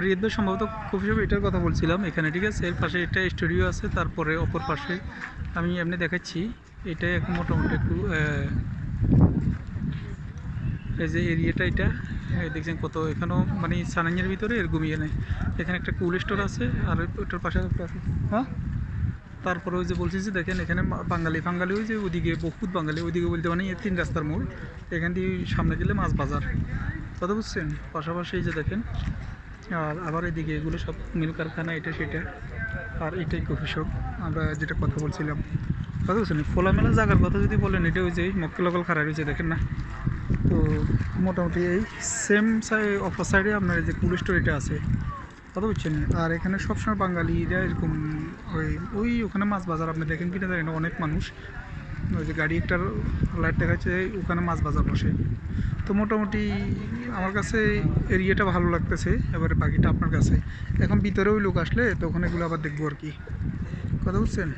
রিয়াদ ভাই সম্ভবত coffee shop এটার কথা বলছিলাম এখানে, ঠিক আছে। এর পাশে একটা স্টুডিও আছে, তারপরে অপর পাশে আমি এমনি দেখাচ্ছি। এটাই এখন মোটামুটি একটু এই যে এরিয়াটা এটা দেখছেন কত, এখানেও মানে সানাঞ্জের ভিতরে এরকমই নেই। এখানে একটা কুল স্টোর আছে, আর ওইটার পাশে একটা আছে। হ্যাঁ, তারপরে ওই যে বলছি যে দেখেন এখানে বাঙালি ফাঙ্গালি, ওই যে ওইদিকে বহুত বাঙালি, ওইদিকে বলতে মানে এই 3 রাস্তার মোড়, এখান দিয়ে সামনে গেলে মাছ বাজার, কথা বুঝছেন। পাশাপাশি এই যে দেখেন, আর আবার এদিকে এগুলো সব মিল কারখানা, এটা সেটা। আর এটাই কফি শপ আমরা যেটা কথা বলছিলাম, কথা বলছেন। খোলামেলা জায়গার কথা যদি বলেন, এটা ওই যে মক্কেল লগল খারাপ হয়েছে দেখেন না। তো মোটামুটি এই সেম অপর সাইডে আপনার এই যে কুল স্টোর এটা আছে, কথা বুঝছেন। আর এখানে সবসময় বাঙালিরা এরকম ওই ওই ওখানে মাছ বাজার আপনি দেখেন কিনা জানি না, অনেক মানুষ। ওই যে গাড়ি একটার লাইট দেখাচ্ছে, ওখানে মাছ বাজার বসে। তো মোটামুটি আমার কাছে এরিয়াটা ভালো লাগতেছে। এবারে বাকিটা আপনার কাছে। এখন ভিতরে ওই লোক আসলে তখন এগুলো আবার দেখবো আর কি, কথা বুঝছেন।